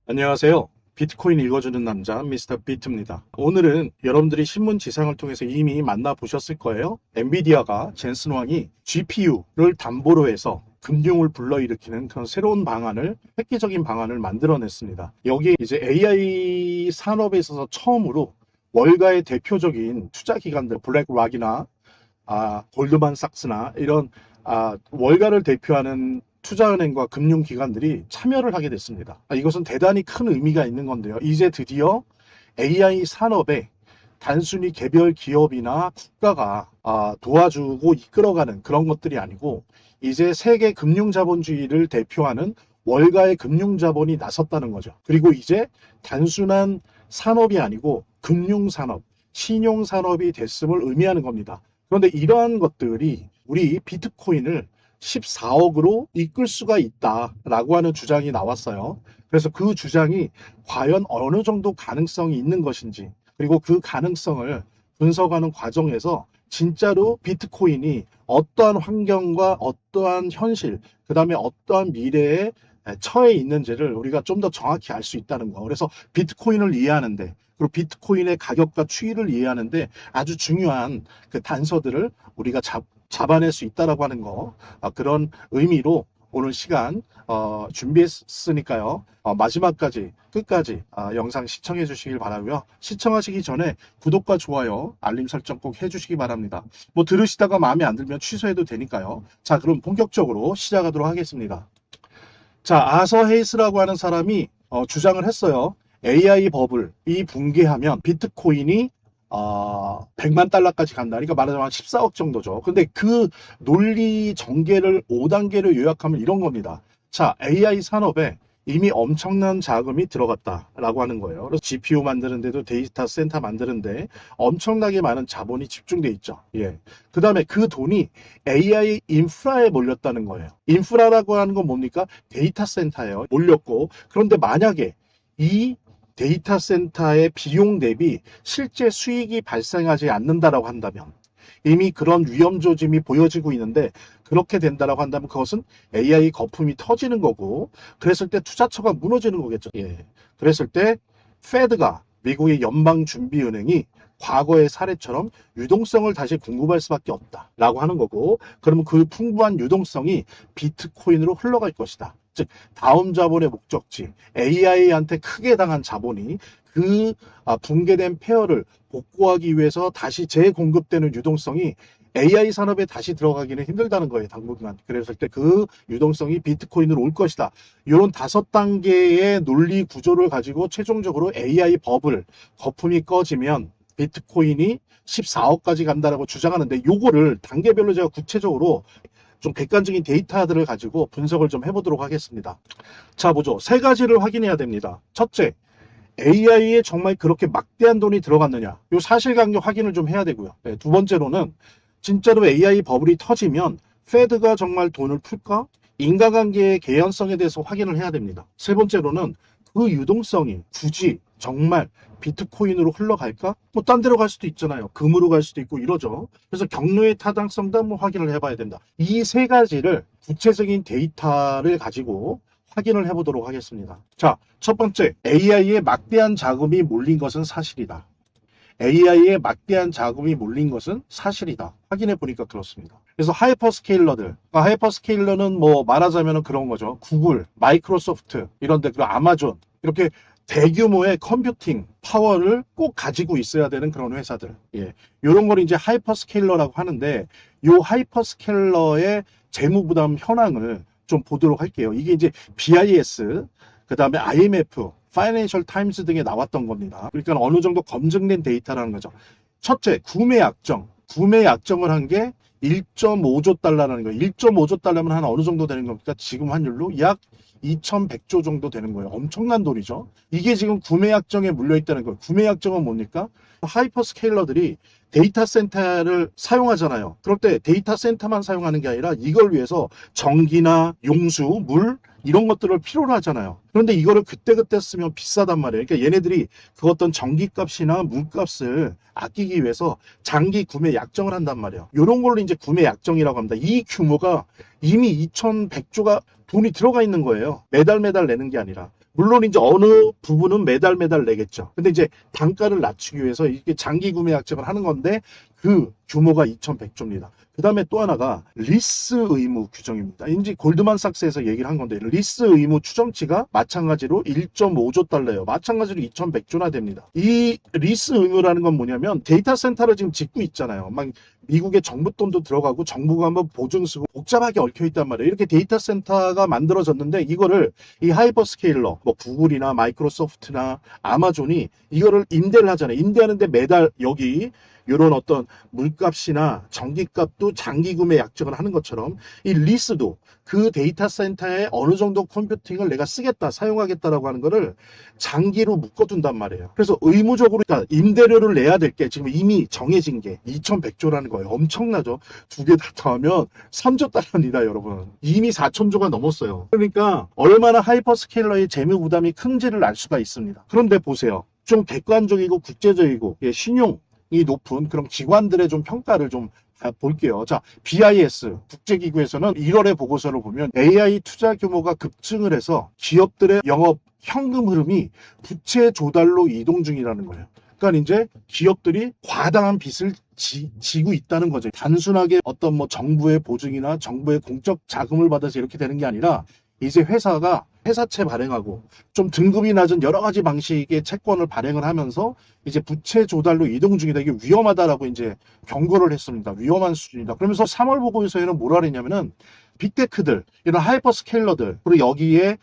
안녕하세요. 비트코인 읽어주는 남자 미스터 비트입니다. 오늘은 여러분들이 신문 지상을 통해서 이미 만나보셨을 거예요. 엔비디아가 젠슨 왕이 GPU를 담보로 해서 금융을 불러일으키는 그런 새로운 방안을, 획기적인 방안을 만들어냈습니다. 여기에 이제 AI 산업에 있어서 처음으로 월가의 대표적인 투자 기관들, 블랙락이나 골드만삭스나 이런 월가를 대표하는 투자은행과 금융기관들이 참여를 하게 됐습니다. 이것은 대단히 큰 의미가 있는 건데요. 이제 드디어 AI 산업에 단순히 개별 기업이나 국가가 도와주고 이끌어가는 그런 것들이 아니고 이제 세계 금융자본주의를 대표하는 월가의 금융자본이 나섰다는 거죠. 그리고 이제 단순한 산업이 아니고 금융산업, 신용산업이 됐음을 의미하는 겁니다. 그런데 이러한 것들이 우리 비트코인을 14억으로 이끌 수가 있다라고 하는 주장이 나왔어요. 그래서 그 주장이 과연 어느 정도 가능성이 있는 것인지, 그리고 그 가능성을 분석하는 과정에서 진짜로 비트코인이 어떠한 환경과 어떠한 현실, 그 다음에 어떠한 미래에 처해 있는지를 우리가 좀 더 정확히 알 수 있다는 거. 그래서 비트코인을 이해하는데, 그리고 비트코인의 가격과 추이를 이해하는데 아주 중요한 그 단서들을 우리가 잡아낼 수 있다라고 하는 거, 그런 의미로 오늘 시간 준비했으니까요. 마지막까지 끝까지 영상 시청해 주시길 바라고요. 시청하시기 전에 구독과 좋아요, 알림 설정 꼭 해주시기 바랍니다. 뭐 들으시다가 마음에 안 들면 취소해도 되니까요. 자, 그럼 본격적으로 시작하도록 하겠습니다. 자, 아서 헤이스라고 하는 사람이 주장을 했어요. AI 버블이 붕괴하면 비트코인이 100만 달러까지 간다. 그러니까 말하자면 14억 정도죠. 근데 그 논리 전개를 5단계로 요약하면 이런 겁니다. 자, AI 산업에 이미 엄청난 자금이 들어갔다라고 하는 거예요. 그래서 GPU 만드는데도 데이터 센터 만드는데 엄청나게 많은 자본이 집중돼 있죠. 예. 그 다음에 그 돈이 AI 인프라에 몰렸다는 거예요. 인프라라고 하는 건 뭡니까? 데이터 센터예요. 몰렸고, 그런데 만약에 이 데이터 센터의 비용 대비 실제 수익이 발생하지 않는다라고 한다면, 이미 그런 위험 조짐이 보여지고 있는데 그렇게 된다라고 한다면 그것은 AI 거품이 터지는 거고, 그랬을 때 투자처가 무너지는 거겠죠. 예. 그랬을 때 페드가, 미국의 연방준비은행이 과거의 사례처럼 유동성을 다시 공급할 수밖에 없다라고 하는 거고, 그러면 그 풍부한 유동성이 비트코인으로 흘러갈 것이다. 즉 다음 자본의 목적지, AI한테 크게 당한 자본이 그 붕괴된 페어를 복구하기 위해서 다시 재공급되는 유동성이 AI 산업에 다시 들어가기는 힘들다는 거예요, 당분간. 그랬을 때 그 유동성이 비트코인으로 올 것이다. 이런 5단계의 논리 구조를 가지고 최종적으로 AI 버블, 거품이 꺼지면 비트코인이 14억까지 간다라고 주장하는데, 요거를 단계별로 제가 구체적으로 좀 객관적인 데이터들을 가지고 분석을 좀 해보도록 하겠습니다. 자, 보죠. 세 가지를 확인해야 됩니다. 첫째, AI에 정말 그렇게 막대한 돈이 들어갔느냐, 이 사실관계 확인을 좀 해야 되고요. 네, 두 번째로는 진짜로 AI 버블이 터지면 페드가 정말 돈을 풀까? 인과관계의 개연성에 대해서 확인을 해야 됩니다. 세 번째로는 그 유동성이 굳이 정말 비트코인으로 흘러갈까? 뭐 딴 데로 갈 수도 있잖아요. 금으로 갈 수도 있고 이러죠. 그래서 경로의 타당성도 한번 확인을 해봐야 된다. 이 세 가지를 구체적인 데이터를 가지고 확인을 해보도록 하겠습니다. 자, 첫 번째, AI에 막대한 자금이 몰린 것은 사실이다. AI에 막대한 자금이 몰린 것은 사실이다. 확인해 보니까 그렇습니다. 그래서 하이퍼스케일러들, 하이퍼스케일러는 뭐 말하자면 그런 거죠. 구글, 마이크로소프트 이런 데, 그리고 아마존, 이렇게 대규모의 컴퓨팅 파워를 꼭 가지고 있어야 되는 그런 회사들. 예. 이런 걸 이제 하이퍼스케일러라고 하는데, 이 하이퍼스케일러의 재무부담 현황을 좀 보도록 할게요. 이게 이제 BIS, 그 다음에 IMF, 파이낸셜 타임스 등에 나왔던 겁니다. 그러니까 어느 정도 검증된 데이터라는 거죠. 첫째, 구매 약정. 구매 약정을 한 게 1.5조 달러라는 거예요. 1.5조 달러면 한 어느 정도 되는 겁니까? 지금 환율로 약 2100조 정도 되는 거예요. 엄청난 돈이죠. 이게 지금 구매 약정에 물려 있다는 거예요. 구매 약정은 뭡니까? 하이퍼스케일러들이 데이터 센터를 사용하잖아요. 그럴 때 데이터 센터만 사용하는 게 아니라 이걸 위해서 전기나 용수, 물 이런 것들을 필요로 하잖아요. 그런데 이거를 그때그때 쓰면 비싸단 말이에요. 그러니까 얘네들이 그 어떤 전기값이나 물값을 아끼기 위해서 장기 구매 약정을 한단 말이에요. 이런 걸로 이제 구매 약정이라고 합니다. 이 규모가 이미 2100조가 돈이 들어가 있는 거예요. 매달 매달 내는 게 아니라. 물론 이제 어느 부분은 매달 내겠죠. 근데 이제 단가를 낮추기 위해서 이게 장기 구매 약정을 하는 건데 그 규모가 2,100조입니다. 그 다음에 또 하나가 리스 의무 규정입니다. 이제 골드만삭스에서 얘기를 한 건데 리스 의무 추정치가 마찬가지로 1.5조 달러예요. 마찬가지로 2,100조나 됩니다. 이 리스 의무라는 건 뭐냐면 데이터 센터를 지금 짓고 있잖아요. 막 미국의 정부 돈도 들어가고 정부가 한번 보증 쓰고 복잡하게 얽혀 있단 말이에요. 이렇게 데이터 센터가 만들어졌는데 이거를 이 하이퍼스케일러 뭐 구글이나 마이크로소프트나 아마존이 이거를 임대를 하잖아요. 임대하는데 매달 여기 이런 어떤 물값이나 전기값도 장기 구매 약정을 하는 것처럼 이 리스도 그 데이터 센터에 어느 정도 컴퓨팅을 내가 쓰겠다, 사용하겠다라고 하는 거를 장기로 묶어둔단 말이에요. 그래서 의무적으로 임대료를 내야 될 게 지금 이미 정해진 게 2,100조라는 거예요. 엄청나죠? 두 개 다 더하면 3조 달러입니다, 여러분. 이미 4,000조가 넘었어요. 그러니까 얼마나 하이퍼스케일러의 재무 부담이 큰지를 알 수가 있습니다. 그런데 보세요. 좀 객관적이고 국제적이고 신용 이 높은 그런 기관들의 좀 평가를 좀 볼게요. 자, BIS 국제기구에서는 1월의 보고서를 보면 AI 투자 규모가 급증을 해서 기업들의 영업 현금 흐름이 부채 조달로 이동 중이라는 거예요. 그러니까 이제 기업들이 과다한 빚을 지고 있다는 거죠. 단순하게 어떤 뭐 정부의 보증이나 정부의 공적 자금을 받아서 이렇게 되는 게 아니라 이제 회사가 회사채 발행하고 좀 등급이 낮은 여러 가지 방식의 채권을 발행을 하면서 이제 부채 조달로 이동 중이다. 이게 위험하다라고 이제 경고를 했습니다. 위험한 수준이다. 그러면서 3월 보고서에는 뭐라 그랬냐면은 빅테크들, 이런 하이퍼스케일러들, 그리고 여기에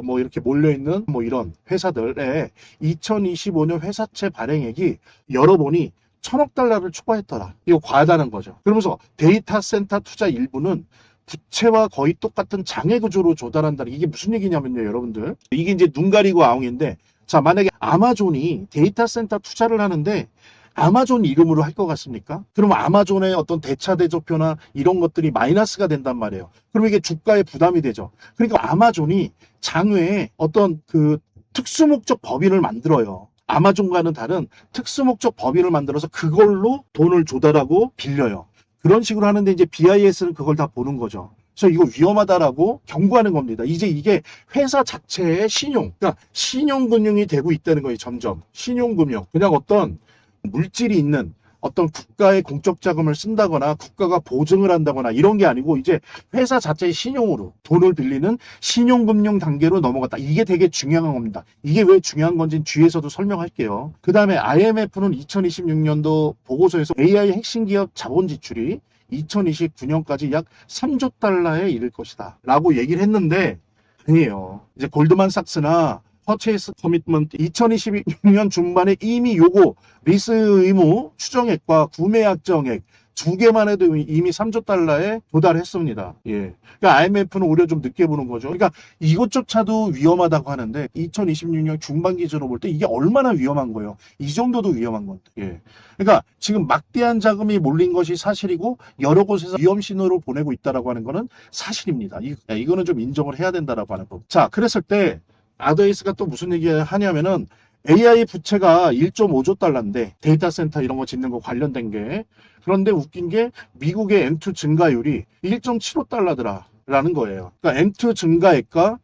뭐 이렇게 몰려있는 뭐 이런 회사들의 2025년 회사채 발행액이 열어보니 1,000억 달러를 초과했더라. 이거 과하다는 거죠. 그러면서 데이터 센터 투자 일부는 부채와 거의 똑같은 장애 구조로 조달한다는 이게 무슨 얘기냐면요, 여러분들. 이게 이제 눈 가리고 아웅인데, 자, 만약에 아마존이 데이터 센터 투자를 하는데 아마존 이름으로 할 것 같습니까? 그럼 아마존의 어떤 대차 대조표나 이런 것들이 마이너스가 된단 말이에요. 그럼 이게 주가에 부담이 되죠. 그러니까 아마존이 장외에 어떤 그 특수목적 법인을 만들어요. 아마존과는 다른 특수목적 법인을 만들어서 그걸로 돈을 조달하고 빌려요. 그런 식으로 하는데 이제 BIS는 그걸 다 보는 거죠. 그래서 이거 위험하다라고 경고하는 겁니다. 이제 이게 회사 자체의 신용, 그러니까 신용금융이 되고 있다는 거예요. 점점 신용금융. 그냥 어떤 물질이 있는 어떤 국가의 공적 자금을 쓴다거나 국가가 보증을 한다거나 이런 게 아니고 이제 회사 자체의 신용으로 돈을 빌리는 신용금융 단계로 넘어갔다. 이게 되게 중요한 겁니다. 이게 왜 중요한 건지는 뒤에서도 설명할게요. 그 다음에 IMF는 2026년도 보고서에서 AI 핵심 기업 자본 지출이 2029년까지 약 3조 달러에 이를 것이다 라고 얘기를 했는데 아니에요. 이제 골드만삭스나 퍼체이스 커미트먼트 2026년 중반에 이미 요거 리스 의무 추정액과 구매 약정액 두 개만 해도 이미 3조 달러에 도달했습니다. 예. 그러니까 IMF는 오히려 좀 늦게 보는 거죠. 그러니까 이것조차도 위험하다고 하는데 2026년 중반 기준으로 볼 때 이게 얼마나 위험한 거예요. 이 정도도 위험한 건데. 예. 그러니까 지금 막대한 자금이 몰린 것이 사실이고 여러 곳에서 위험 신호를 보내고 있다라고 하는 거는 사실입니다. 이거는 좀 인정을 해야 된다라고 하는 거. 자, 그랬을 때 아더이스가 또 무슨 얘기 하냐면은 AI 부채가 1.5조 달러인데 데이터 센터 이런 거 짓는 거 관련된 게 그런데 웃긴 게 미국의 M2 증가율이 1.75달러더라 라는 거예요. 그러니까 M2 증가액과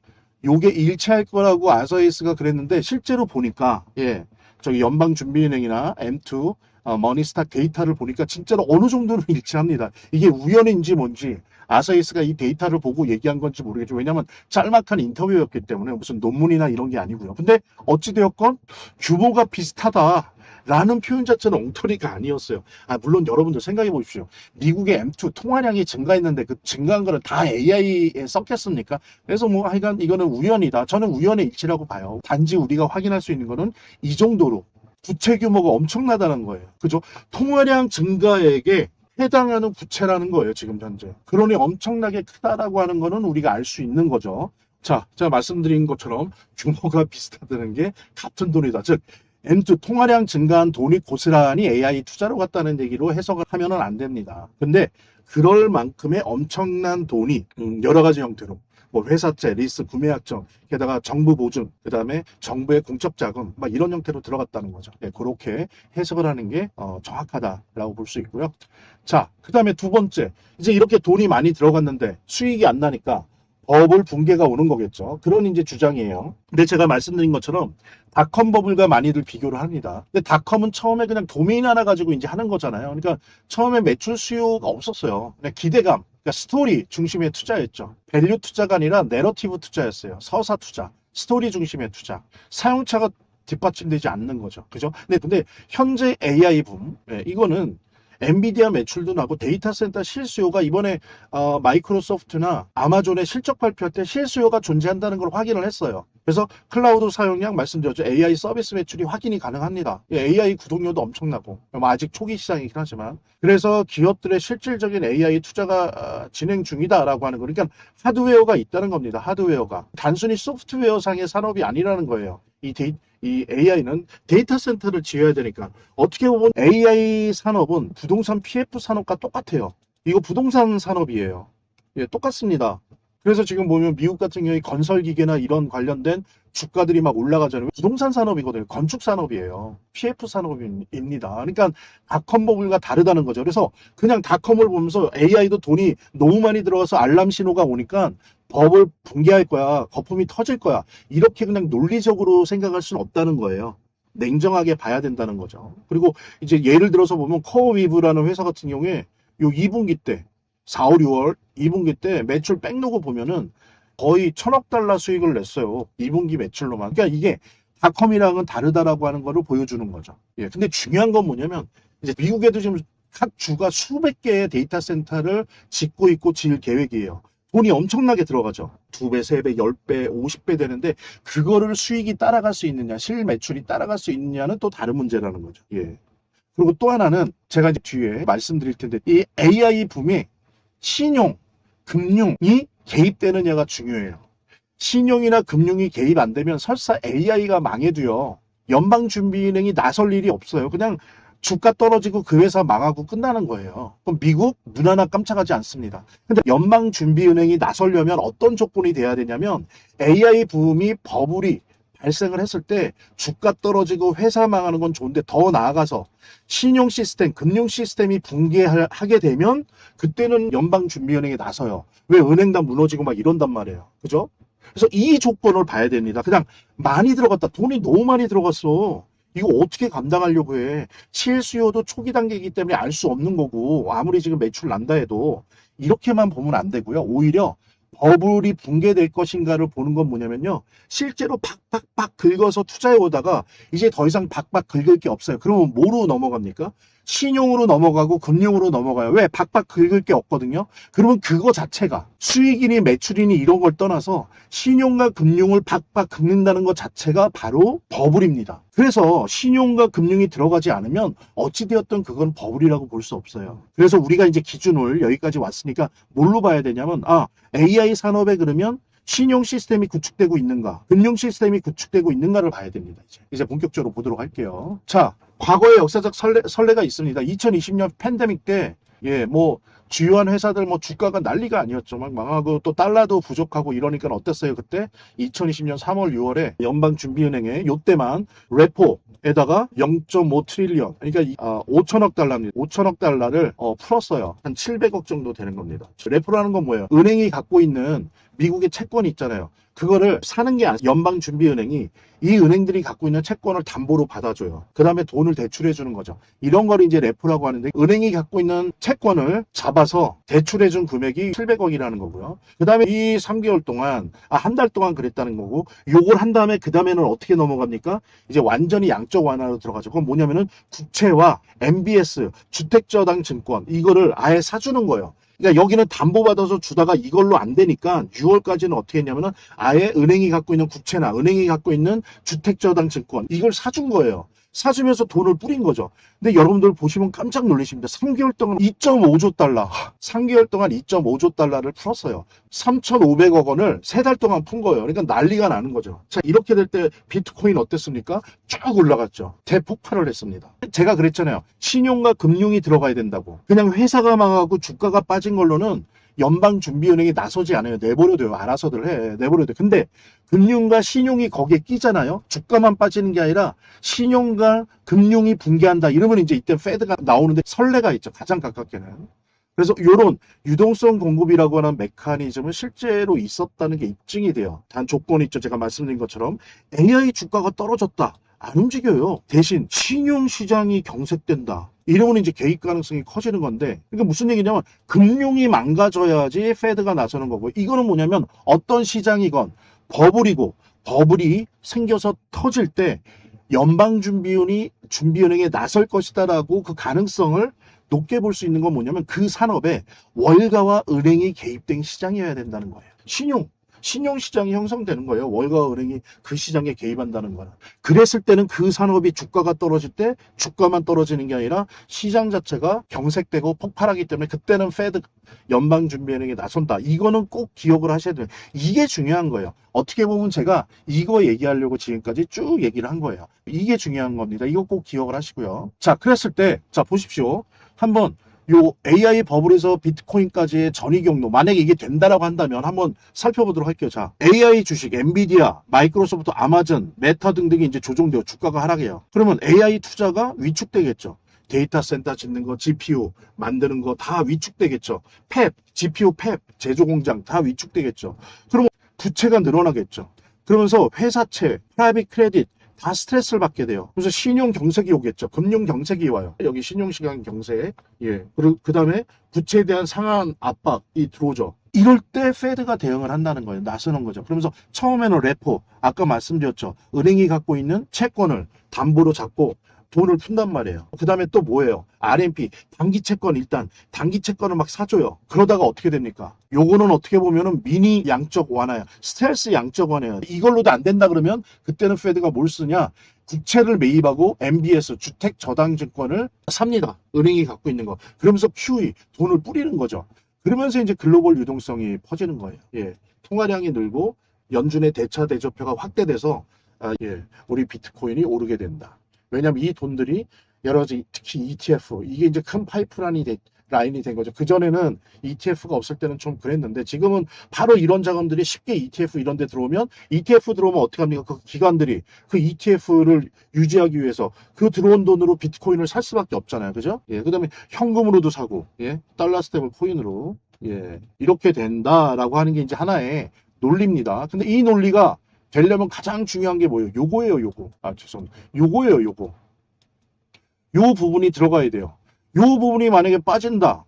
요게 일치할 거라고 아더이스가 그랬는데 실제로 보니까 저기 연방준비은행이나 M2 머니스탁 데이터를 보니까 진짜로 어느 정도는 일치합니다. 이게 우연인지 뭔지 아서이스가 이 데이터를 보고 얘기한 건지 모르겠죠. 왜냐하면 짤막한 인터뷰였기 때문에 무슨 논문이나 이런 게 아니고요. 근데 어찌되었건 규모가 비슷하다. 라는 표현 자체는 엉터리가 아니었어요. 물론 여러분들 생각해 보십시오. 미국의 M2 통화량이 증가했는데 그 증가한 거를 다 AI에 섞였습니까? 그래서 뭐 하여간 이거는 우연이다. 저는 우연의 일치라고 봐요. 단지 우리가 확인할 수 있는 거는 이 정도로 부채 규모가 엄청나다는 거예요. 그죠? 통화량 증가액에 해당하는 부채라는 거예요, 지금 현재. 그러니 엄청나게 크다라고 하는 거는 우리가 알 수 있는 거죠. 자, 제가 말씀드린 것처럼 규모가 비슷하다는 게 같은 돈이다. 즉, M2 통화량 증가한 돈이 고스란히 AI 투자로 갔다는 얘기로 해석을 하면은 안 됩니다. 근데 그럴 만큼의 엄청난 돈이 여러 가지 형태로 뭐 회사채, 리스, 구매약정, 게다가 정부 보증, 그 다음에 정부의 공적 자금, 막 이런 형태로 들어갔다는 거죠. 그렇게 해석을 하는 게 정확하다라고 볼 수 있고요. 자, 그 다음에 두 번째, 이제 이렇게 돈이 많이 들어갔는데 수익이 안 나니까 버블 붕괴가 오는 거겠죠. 그런 이제 주장이에요. 근데 제가 말씀드린 것처럼 닷컴 버블과 많이들 비교를 합니다. 근데 닷컴은 처음에 그냥 도메인 하나 가지고 이제 하는 거잖아요. 그러니까 처음에 매출 수요가 없었어요. 그냥 기대감, 그러니까 스토리 중심의 투자였죠. 밸류 투자가 아니라 내러티브 투자였어요. 서사 투자, 스토리 중심의 투자. 사용차가 뒷받침되지 않는 거죠. 그죠? 근데 현재 AI 붐, 이거는 엔비디아 매출도 나고 데이터 센터 실수요가 이번에 마이크로소프트나 아마존의 실적 발표할 때 실수요가 존재한다는 걸 확인을 했어요. 그래서 클라우드 사용량 말씀드렸죠. AI 서비스 매출이 확인이 가능합니다. AI 구독료도 엄청나고 아직 초기 시장이긴 하지만 그래서 기업들의 실질적인 AI 투자가 진행 중이다라고 하는 거. 그러니까 하드웨어가 있다는 겁니다. 하드웨어가 단순히 소프트웨어 상의 산업이 아니라는 거예요. 이 AI는 데이터 센터를 지어야 되니까 어떻게 보면 AI 산업은 부동산 PF 산업과 똑같아요. 이거 부동산 산업이에요. 예, 똑같습니다. 그래서 지금 보면 미국 같은 경우에 건설기계나 이런 관련된 주가들이 막 올라가잖아요. 부동산 산업이거든요. 건축 산업이에요. PF 산업입니다. 그러니까 닷컴 버블과 다르다는 거죠. 그래서 그냥 닷컴을 보면서 AI도 돈이 너무 많이 들어가서 알람 신호가 오니까 버블 붕괴할 거야. 거품이 터질 거야. 이렇게 그냥 논리적으로 생각할 수는 없다는 거예요. 냉정하게 봐야 된다는 거죠. 그리고 이제 예를 들어서 보면 코어위브라는 회사 같은 경우에 요 2분기 때 4, 5, 6월 2분기 때 매출 빽놓고 보면은 거의 1,000억 달러 수익을 냈어요. 2분기 매출로만. 그러니까 이게 닷컴이랑은 다르다라고 하는 거를 보여주는 거죠. 예. 근데 중요한 건 뭐냐면 이제 미국에도 지금 각 주가 수백 개의 데이터 센터를 짓고 있고 질 계획이에요. 돈이 엄청나게 들어가죠. 2배, 3배, 10배, 50배 되는데 그거를 수익이 따라갈 수 있느냐, 실매출이 따라갈 수 있느냐는 또 다른 문제라는 거죠. 예. 그리고 또 하나는 제가 이제 뒤에 말씀드릴 텐데 이 AI 붐에 신용, 금융이 개입되느냐가 중요해요. 신용이나 금융이 개입 안 되면 설사 AI가 망해도요. 연방준비은행이 나설 일이 없어요. 그냥 주가 떨어지고 그 회사 망하고 끝나는 거예요. 그럼 미국 눈 하나 깜짝하지 않습니다. 근데 연방준비은행이 나서려면 어떤 조건이 돼야 되냐면 AI 붐이 버블이 발생을 했을 때 주가 떨어지고 회사 망하는 건 좋은데 더 나아가서 신용 시스템, 금융 시스템이 붕괴하게 되면 그때는 연방준비은행이 나서요. 왜 은행 다 무너지고 막 이런단 말이에요. 그죠? 그래서 이 조건을 봐야 됩니다. 그냥 많이 들어갔다. 돈이 너무 많이 들어갔어. 이거 어떻게 감당하려고 해. 실수요도 초기 단계이기 때문에 알 수 없는 거고 아무리 지금 매출 난다 해도 이렇게만 보면 안 되고요. 오히려 버블이 붕괴될 것인가를 보는 건 뭐냐면요. 실제로 박박박 긁어서 투자해 오다가 이제 더 이상 박박 긁을 게 없어요. 그러면 뭐로 넘어갑니까? 신용으로 넘어가고 금융으로 넘어가요. 왜? 박박 긁을 게 없거든요. 그러면 그거 자체가 수익이니 매출이니 이런 걸 떠나서 신용과 금융을 박박 긁는다는 것 자체가 바로 버블입니다. 그래서 신용과 금융이 들어가지 않으면 어찌되었든 그건 버블이라고 볼 수 없어요. 그래서 우리가 이제 기준을 여기까지 왔으니까 뭘로 봐야 되냐면 AI 산업에 그러면 신용 시스템이 구축되고 있는가, 금융 시스템이 구축되고 있는가를 봐야 됩니다. 이제 본격적으로 보도록 할게요. 자, 과거의 역사적 선례가 있습니다. 2020년 팬데믹 때, 주요한 회사들 주가가 난리가 아니었죠. 막 망하고 또 달러도 부족하고 이러니까 어땠어요? 그때 2020년 3월, 6월에 연방준비은행에 요때만 레포에다가 0.5 트릴리언, 그러니까 5천억 달러입니다. 5천억 달러를 풀었어요. 한 700억 정도 되는 겁니다. 레포라는 건 뭐예요? 은행이 갖고 있는 미국의 채권이 있잖아요. 그거를 사는 게 아니라 연방준비은행이 이 은행들이 갖고 있는 채권을 담보로 받아줘요. 그 다음에 돈을 대출해 주는 거죠. 이런 걸 이제 레포라고 하는데 은행이 갖고 있는 채권을 잡아서 대출해 준 금액이 700억이라는 거고요. 그 다음에 이 3개월 동안, 한 달 동안 그랬다는 거고, 요걸 한 다음에 그 다음에는 어떻게 넘어갑니까? 이제 완전히 양적 완화로 들어가죠. 그건 뭐냐면은 국채와 MBS, 주택저당 증권, 이거를 아예 사주는 거예요. 그러니까 여기는 담보받아서 주다가 이걸로 안 되니까 6월까지는 어떻게 했냐면은 아예 은행이 갖고 있는 국채나 은행이 갖고 있는 주택저당 증권 이걸 사준 거예요. 사주면서 돈을 뿌린 거죠. 근데 여러분들 보시면 깜짝 놀라십니다. 3개월 동안 2.5조 달러, 3개월 동안 2.5조 달러를 풀었어요. 3,500억 원을 3달 동안 푼 거예요. 그러니까 난리가 나는 거죠. 자, 이렇게 될 때 비트코인 어땠습니까? 쭉 올라갔죠. 대폭발을 했습니다. 제가 그랬잖아요. 신용과 금융이 들어가야 된다고. 그냥 회사가 망하고 주가가 빠진 걸로는 연방준비은행이 나서지 않아요. 내버려둬요. 알아서들 해. 내버려둬요. 근데 금융과 신용이 거기에 끼잖아요. 주가만 빠지는 게 아니라 신용과 금융이 붕괴한다. 이러면 이제 이때 페드가 나오는데 선례가 있죠. 가장 가깝게는. 그래서 이런 유동성 공급이라고 하는 메커니즘은 실제로 있었다는 게 입증이 돼요. 단 조건이 있죠. 제가 말씀드린 것처럼 AI 주가가 떨어졌다. 안 움직여요. 대신 신용시장이 경색된다. 이러면 이제 개입 가능성이 커지는 건데, 그러니까 무슨 얘기냐면 금융이 망가져야지 페드가 나서는 거고, 이거는 뭐냐면 어떤 시장이건 버블이 생겨서 터질 때 준비은행에 나설 것이다라고 그 가능성을 높게 볼 수 있는 건 뭐냐면 그 산업에 월가와 은행이 개입된 시장이어야 된다는 거예요. 신용시장이 형성되는 거예요. 월가와 은행이 그 시장에 개입한다는 거는. 그랬을 때는 그 산업이 주가가 떨어질 때 주가만 떨어지는 게 아니라 시장 자체가 경색되고 폭발하기 때문에 그때는 페드 연방준비은행에 나선다. 이거는 꼭 기억을 하셔야 돼요. 이게 중요한 거예요. 어떻게 보면 제가 이거 얘기하려고 지금까지 쭉 얘기를 한 거예요. 이게 중요한 겁니다. 이거 꼭 기억을 하시고요. 자, 그랬을 때, 자, 보십시오. 한번 요 AI 버블에서 비트코인까지의 전이 경로, 만약에 이게 된다라고 한다면 한번 살펴보도록 할게요. 자, AI 주식, 엔비디아, 마이크로소프트, 아마존, 메타 등등이 이제 조정되어 주가가 하락해요. 그러면 AI 투자가 위축되겠죠. 데이터 센터 짓는 거, GPU 만드는 거 다 위축되겠죠. GPU 팹, 제조 공장 다 위축되겠죠. 그러면 부채가 늘어나겠죠. 그러면서 회사채, 프라이빗 크레딧 다 스트레스를 받게 돼요. 그래서 신용 경색이 오겠죠. 금융 경색이 와요. 여기 신용 시장 경색. 예. 그리고 그 다음에 부채에 대한 상한 압박이 들어오죠. 이럴 때 페드가 대응을 한다는 거예요. 나서는 거죠. 그러면서 처음에는 레포, 아까 말씀드렸죠. 은행이 갖고 있는 채권을 담보로 잡고 돈을 푼단 말이에요. 그 다음에 또 뭐예요? RMP, 단기 채권 일단 단기 채권을 막 사줘요. 그러다가 어떻게 됩니까? 요거는 어떻게 보면은 미니 양적 완화야. 스텔스 양적 완화야. 이걸로도 안 된다 그러면 그때는 페드가 뭘 쓰냐? 국채를 매입하고 MBS, 주택 저당 증권을 삽니다. 은행이 갖고 있는 거. 그러면서 QE, 돈을 뿌리는 거죠. 그러면서 이제 글로벌 유동성이 퍼지는 거예요. 예. 통화량이 늘고 연준의 대차 대조표가 확대돼서 우리 비트코인이 오르게 된다. 왜냐하면 이 돈들이 여러 가지 특히 ETF 이게 이제 큰 라인이 된 거죠. 그전에는 ETF가 없을 때는 좀 그랬는데 지금은 바로 이런 자금들이 쉽게 ETF 이런 데 들어오면 ETF 들어오면 어떻게 합니까? 그 기관들이 그 ETF를 유지하기 위해서 그 들어온 돈으로 비트코인을 살 수밖에 없잖아요. 그죠? 예. 그다음에 현금으로도 사고 예. 달러 스테이블 코인으로 예. 이렇게 된다라고 하는 게 이제 하나의 논리입니다. 근데 이 논리가 되려면 가장 중요한 게 뭐예요? 요거예요, 요거. 죄송합니다. 요거예요, 요거. 요 부분이 들어가야 돼요. 요 부분이 만약에 빠진다.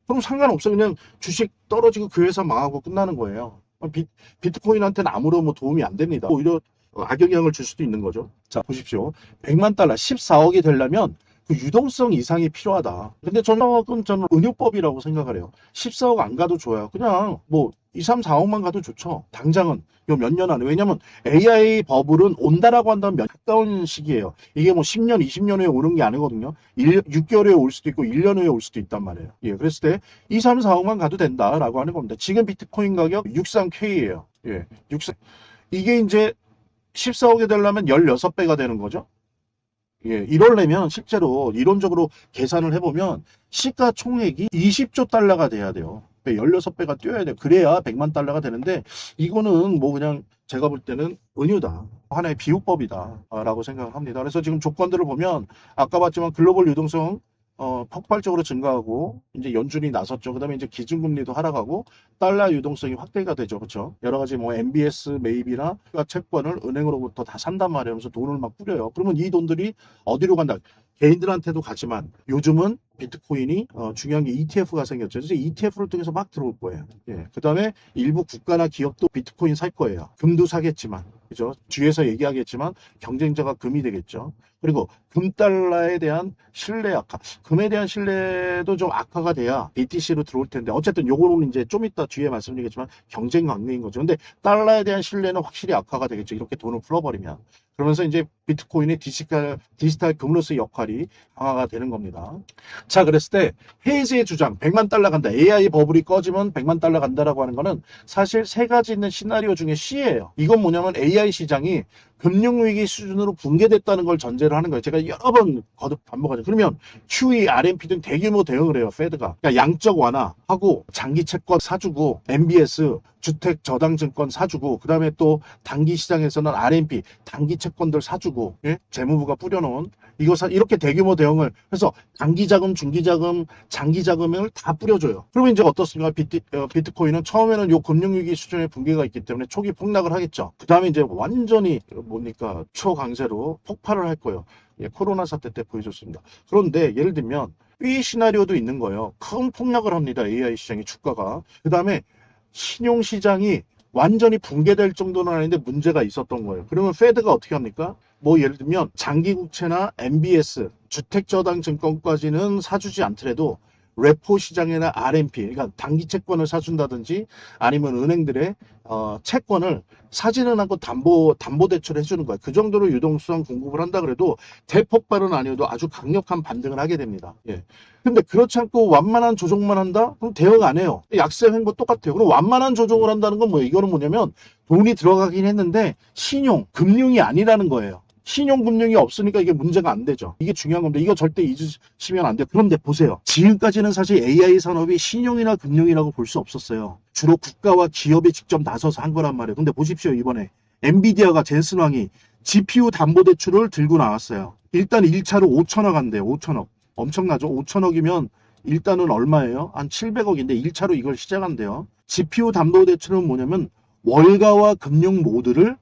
그럼 상관없어. 그냥 주식 떨어지고 그 회사 망하고 끝나는 거예요. 비트코인한테는 아무런 뭐 도움이 안 됩니다. 오히려 악영향을 줄 수도 있는 거죠. 자, 보십시오. 100만 달러, 14억이 되려면 그 유동성 이상이 필요하다. 근데 저는 은요법이라고 생각을 해요. 14억 안 가도 좋아요. 그냥 뭐 2, 3, 4억만 가도 좋죠. 당장은 요 몇 년 안에. 왜냐면 AI 버블은 온다라고 한다면 몇 가까운 시기예요. 이게 뭐 10년, 20년 후에 오는 게 아니거든요. 6개월 후에 올 수도 있고 1년 후에 올 수도 있단 말이에요. 예, 그랬을 때 2, 3, 4억만 가도 된다라고 하는 겁니다. 지금 비트코인 가격 63K예요. 예, 63. 이게 이제 14억이 되려면 16배가 되는 거죠. 예, 이러려면 실제로 이론적으로 계산을 해보면 시가총액이 20조 달러가 돼야 돼요. 16배가 뛰어야 돼요. 그래야 100만 달러가 되는데 이거는 뭐 그냥 제가 볼 때는 은유다. 하나의 비유법이다. 라고 생각을 합니다. 그래서 지금 조건들을 보면 아까 봤지만 글로벌 유동성 폭발적으로 증가하고 이제 연준이 나섰죠. 그다음에 이제 기준금리도 하락하고 달러 유동성이 확대가 되죠. 그렇죠? 여러 가지 뭐 MBS 매입이나 채권을 은행으로부터 다 산단 말이에요. 그래서 돈을 막 뿌려요. 그러면 이 돈들이 어디로 간다? 개인들한테도 가지만 요즘은 비트코인이 중요한 게 ETF가 생겼죠. 그래서 ETF를 통해서 막 들어올 거예요. 예. 그다음에 일부 국가나 기업도 비트코인 살 거예요. 금도 사겠지만, 그죠? 뒤에서 얘기하겠지만 경쟁자가 금이 되겠죠. 그리고 금달러에 대한 신뢰 악화, 금에 대한 신뢰도 좀 악화가 돼야 BTC로 들어올 텐데 어쨌든 요거는 이제 좀 이따 뒤에 말씀드리겠지만 경쟁 강매인 거죠. 근데 달러에 대한 신뢰는 확실히 악화가 되겠죠. 이렇게 돈을 풀어버리면. 그러면서 이제 비트코인의 디지털 금로스 역할이 강화가 되는 겁니다. 자, 그랬을 때 헤이즈의 주장 100만 달러 간다. AI 버블이 꺼지면 100만 달러 간다라고 하는 거는 사실 세 가지 있는 시나리오 중에 C예요. 이건 뭐냐면 AI 시장이 금융위기 수준으로 붕괴됐다는 걸 전제로 하는 거예요. 제가 여러 번 거듭 반복하죠. 그러면 QE, RMP 등 대규모 대응을 해요. 페드가. 그러니까 양적 완화하고 장기 채권 사주고 MBS, 주택 저당 증권 사주고 그다음에 또 단기 시장에서는 RMP, 단기 채권들 사주고 예? 재무부가 뿌려놓은 이렇게 대규모 대응을 해서 단기 자금, 중기 자금, 장기 자금을 다 뿌려줘요. 그러면 이제 어떻습니까? 비트코인은 처음에는 요 금융위기 수준의 붕괴가 있기 때문에 초기 폭락을 하겠죠. 그 다음에 이제 완전히 뭡니까? 초강세로 폭발을 할 거예요. 예, 코로나 사태 때 보여줬습니다. 그런데 예를 들면 B 시나리오도 있는 거예요. 큰 폭락을 합니다. AI 시장의 주가가. 그 다음에 신용시장이 완전히 붕괴될 정도는 아닌데 문제가 있었던 거예요. 그러면 페드가 어떻게 합니까? 뭐 예를 들면 장기국채나 MBS, 주택저당증권까지는 사주지 않더라도 레포 시장이나 RMP, 그러니까 단기 채권을 사준다든지 아니면 은행들의 채권을 사지는 않고 담보 대출을 해주는 거예요. 그 정도로 유동성 공급을 한다 그래도 대폭발은 아니어도 아주 강력한 반등을 하게 됩니다. 예. 근데 그렇지 않고 완만한 조정만 한다? 그럼 대응 안 해요. 약세 횡보 똑같아요. 그럼 완만한 조정을 한다는 건 뭐예요? 이거는 뭐냐면 돈이 들어가긴 했는데 금융이 아니라는 거예요. 신용금융이 없으니까 이게 문제가 안 되죠. 이게 중요한 건데 이거 절대 잊으시면 안 돼요. 그런데 보세요. 지금까지는 사실 AI 산업이 신용이나 금융이라고 볼 수 없었어요. 주로 국가와 기업이 직접 나서서 한 거란 말이에요. 근데 보십시오. 이번에 엔비디아가 젠슨 왕이 GPU 담보대출을 들고 나왔어요. 일단 1차로 5천억 한대요. 5천억. 엄청나죠? 5천억이면 일단은 얼마예요? 한 700억인데 1차로 이걸 시작한대요. GPU 담보대출은 뭐냐면 월가와 금융 모두를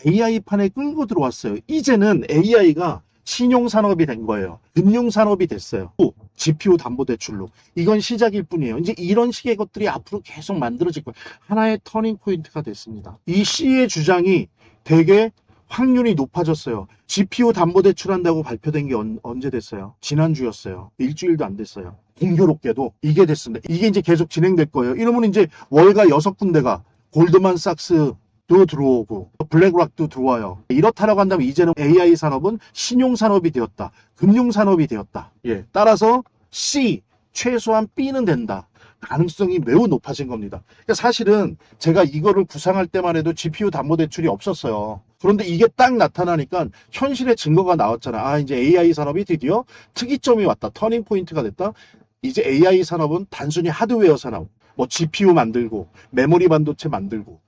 AI판에 끌고 들어왔어요. 이제는 AI가 신용산업이 된 거예요. 금융산업이 됐어요. 또 GPU 담보대출로. 이건 시작일 뿐이에요. 이제 이런 식의 것들이 앞으로 계속 만들어질 거예요. 하나의 터닝 포인트가 됐습니다. 이 C의 주장이 되게 확률이 높아졌어요. GPU 담보대출한다고 발표된 게 언제 됐어요? 지난주였어요. 일주일도 안 됐어요. 공교롭게도 이게 됐습니다. 이게 이제 계속 진행될 거예요. 이러면 이제 월가 6군데가 골드만삭스 도 들어오고 블랙락도 들어와요. 이렇다라고 한다면 이제는 AI 산업은 신용산업이 되었다. 금융산업이 되었다. 예. 따라서 C, 최소한 B는 된다. 가능성이 매우 높아진 겁니다. 그러니까 사실은 제가 이거를 구상할 때만 해도 GPU 담보대출이 없었어요. 그런데 이게 딱 나타나니까 현실의 증거가 나왔잖아. 아, 이제 AI 산업이 드디어 특이점이 왔다. 터닝 포인트가 됐다. 이제 AI 산업은 단순히 하드웨어 산업, 뭐 GPU 만들고 메모리 반도체 만들고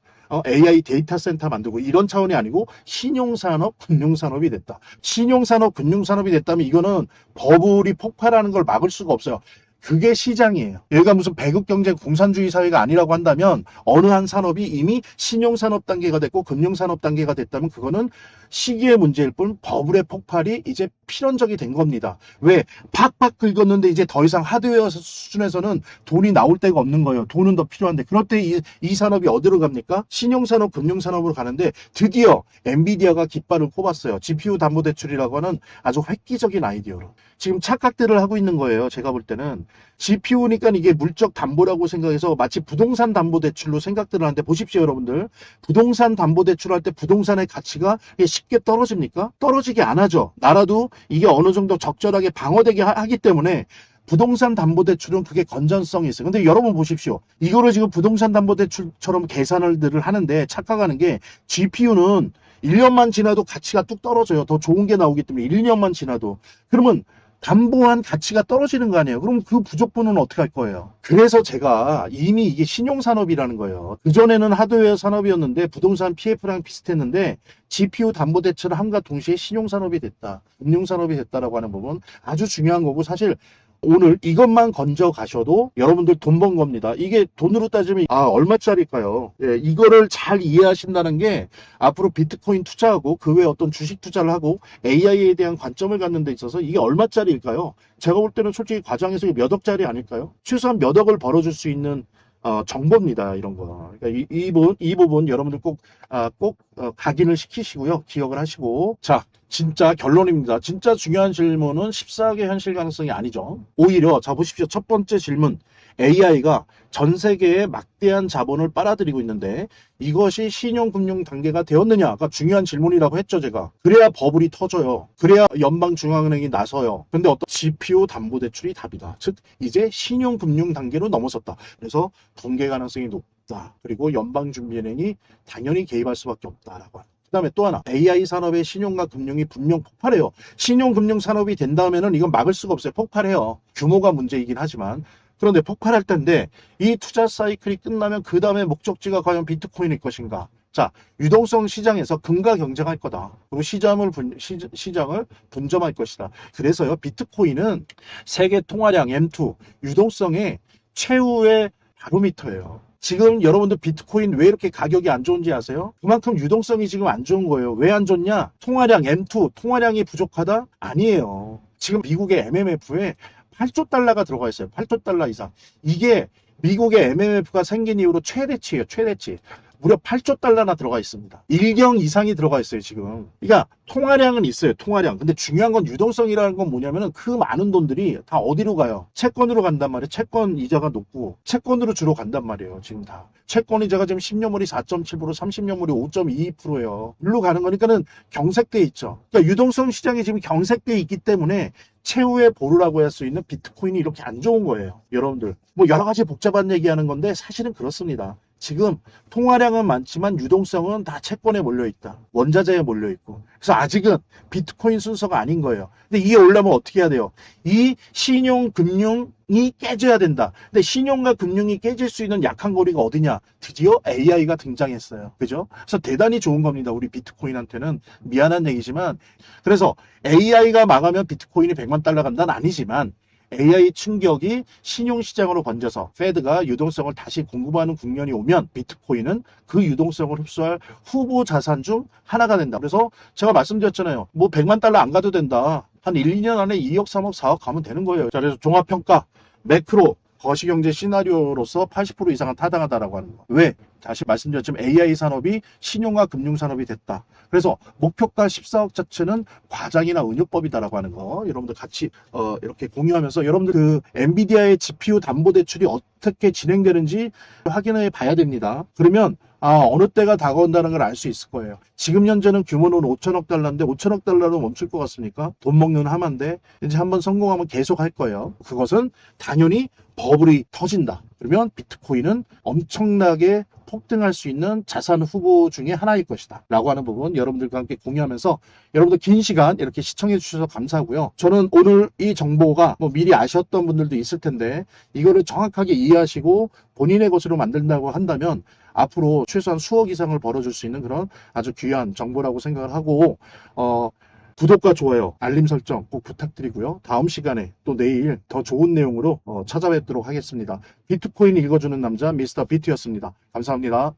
AI 데이터 센터 만들고 이런 차원이 아니고 신용산업, 금융산업이 됐다. 신용산업, 금융산업이 됐다면 이거는 버블이 폭발하는 걸 막을 수가 없어요. 그게 시장이에요. 여기가 무슨 배급 경제 공산주의 사회가 아니라고 한다면 어느 한 산업이 이미 신용산업 단계가 됐고 금융산업 단계가 됐다면 그거는 시기의 문제일 뿐 버블의 폭발이 이제 필연적이 된 겁니다. 왜? 팍팍 긁었는데 이제 더 이상 하드웨어 수준에서는 돈이 나올 데가 없는 거예요. 돈은 더 필요한데 그럴 때 이 산업이 어디로 갑니까? 신용산업, 금융산업으로 가는데 드디어 엔비디아가 깃발을 꼽았어요. GPU 담보대출이라고 하는 아주 획기적인 아이디어로. 지금 착각들을 하고 있는 거예요. 제가 볼 때는. GPU니까 이게 물적 담보라고 생각해서 마치 부동산 담보대출로 생각들을 하는데 보십시오 여러분들. 부동산 담보대출할 때 부동산의 가치가 쉽게 떨어집니까? 떨어지게 안 하죠. 나라도 이게 어느 정도 적절하게 방어되게 하기 때문에 부동산 담보대출은 그게 건전성이 있어요. 근데 여러분 보십시오. 이거를 지금 부동산 담보대출처럼 계산을 하는데 착각하는 게 GPU는 1년만 지나도 가치가 뚝 떨어져요. 더 좋은 게 나오기 때문에 1년만 지나도. 그러면 담보한 가치가 떨어지는 거 아니에요. 그럼 그 부족분은 어떻게 할 거예요? 그래서 제가 이미 이게 신용산업이라는 거예요. 그전에는 하드웨어 산업이었는데 부동산 PF랑 비슷했는데 GPU 담보대출을 함과 동시에 신용산업이 됐다. 금융산업이 됐다라고 하는 부분 아주 중요한 거고 사실 오늘 이것만 건져 가셔도 여러분들 돈 번 겁니다. 이게 돈으로 따지면 얼마짜리일까요? 예, 이거를 잘 이해하신다는 게 앞으로 비트코인 투자하고 그 외에 어떤 주식 투자를 하고 AI에 대한 관점을 갖는 데 있어서 이게 얼마짜리일까요? 제가 볼 때는 솔직히 과장해서 몇 억짜리 아닐까요? 최소한 몇 억을 벌어줄 수 있는 정보입니다. 이런 거. 그러니까 이 부분 여러분들 꼭 각인을 시키시고요. 기억을 하시고. 자, 진짜 결론입니다. 진짜 중요한 질문은 14개 현실 가능성이 아니죠. 오히려 자 보십시오. 첫 번째 질문. AI가 전 세계에 막대한 자본을 빨아들이고 있는데 이것이 신용금융 단계가 되었느냐가 중요한 질문이라고 했죠. 제가. 그래야 버블이 터져요. 그래야 연방중앙은행이 나서요. 근데 어떤 GPU 담보대출이 답이다. 즉 이제 신용금융 단계로 넘어섰다. 그래서 붕괴 가능성이 높다. 그리고 연방준비은행이 당연히 개입할 수밖에 없다라고 합니다. 그 다음에 또 하나 AI 산업의 신용과 금융이 분명 폭발해요. 신용금융 산업이 된다면은 이건 막을 수가 없어요. 폭발해요. 규모가 문제이긴 하지만 그런데 폭발할 텐데 이 투자 사이클이 끝나면 그 다음에 목적지가 과연 비트코인일 것인가? 자, 유동성 시장에서 금과 경쟁할 거다. 그리고 시장을 분점할 것이다. 그래서요, 비트코인은 세계 통화량 M2 유동성의 최후의 바로미터예요. 지금 여러분들 비트코인 왜 이렇게 가격이 안 좋은지 아세요? 그만큼 유동성이 지금 안 좋은 거예요. 왜 안 좋냐? 통화량 M2, 통화량이 부족하다? 아니에요. 지금 미국의 MMF에 8조 달러가 들어가 있어요. 8조 달러 이상. 이게 미국의 MMF가 생긴 이후로 최대치예요. 최대치. 무려 8조 달러나 들어가 있습니다. 1경 이상이 들어가 있어요, 지금. 그러니까 통화량은 있어요, 통화량. 근데 중요한 건 유동성이라는 건 뭐냐면은 그 많은 돈들이 다 어디로 가요? 채권으로 간단 말이에요. 채권 이자가 높고 채권으로 주로 간단 말이에요, 지금 다. 채권 이자가 지금 10년물이 4.7%, 30년물이 5.22%예요. 일로 가는 거니까는 경색돼 있죠. 그러니까 유동성 시장이 지금 경색돼 있기 때문에 최후의 보루라고 할 수 있는 비트코인이 이렇게 안 좋은 거예요, 여러분들. 뭐 여러 가지 복잡한 얘기하는 건데 사실은 그렇습니다. 지금 통화량은 많지만 유동성은 다 채권에 몰려있다. 원자재에 몰려있고. 그래서 아직은 비트코인 순서가 아닌 거예요. 근데 이게 오려면 어떻게 해야 돼요? 이 신용, 금융이 깨져야 된다. 근데 신용과 금융이 깨질 수 있는 약한 고리가 어디냐? 드디어 AI가 등장했어요. 그죠? 그래서 대단히 좋은 겁니다. 우리 비트코인한테는. 미안한 얘기지만. 그래서 AI가 망하면 비트코인이 100만 달러 간다는 아니지만 AI 충격이 신용시장으로 번져서 페드가 유동성을 다시 공급하는 국면이 오면 비트코인은 그 유동성을 흡수할 후보 자산 중 하나가 된다. 그래서 제가 말씀드렸잖아요. 뭐 100만 달러 안 가도 된다. 한 1, 2년 안에 2억, 3억, 4억 가면 되는 거예요. 자, 그래서 종합평가, 매크로, 거시경제 시나리오로서 80% 이상은 타당하다라고 하는 거. 왜? 다시 말씀드렸지만 AI 산업이 신용과 금융산업이 됐다. 그래서 목표가 14억 자체는 과장이나 은유법이다라고 하는 거 여러분들 같이 이렇게 공유하면서 여러분들 그 엔비디아의 GPU 담보대출이 어떻게 진행되는지 확인해 봐야 됩니다. 그러면 어느 때가 다가온다는 걸 알 수 있을 거예요. 지금 현재는 규모는 5천억 달러인데 5천억 달러로 멈출 것 같습니까? 돈 먹는 하마인데 이제 한번 성공하면 계속 할 거예요. 그것은 당연히 버블이 터진다. 그러면 비트코인은 엄청나게 폭등할 수 있는 자산 후보 중에 하나일 것이다 라고 하는 부분 여러분들과 함께 공유하면서 여러분들 긴 시간 이렇게 시청해 주셔서 감사하고요. 저는 오늘 이 정보가 뭐 미리 아셨던 분들도 있을 텐데 이거를 정확하게 이해하시고 본인의 것으로 만든다고 한다면 앞으로 최소한 수억 이상을 벌어줄 수 있는 그런 아주 귀한 정보라고 생각을 하고 구독과 좋아요, 알림 설정 꼭 부탁드리고요. 다음 시간에 또 내일 더 좋은 내용으로 찾아뵙도록 하겠습니다. 비트코인 읽어주는 남자 미스터 비트였습니다. 감사합니다.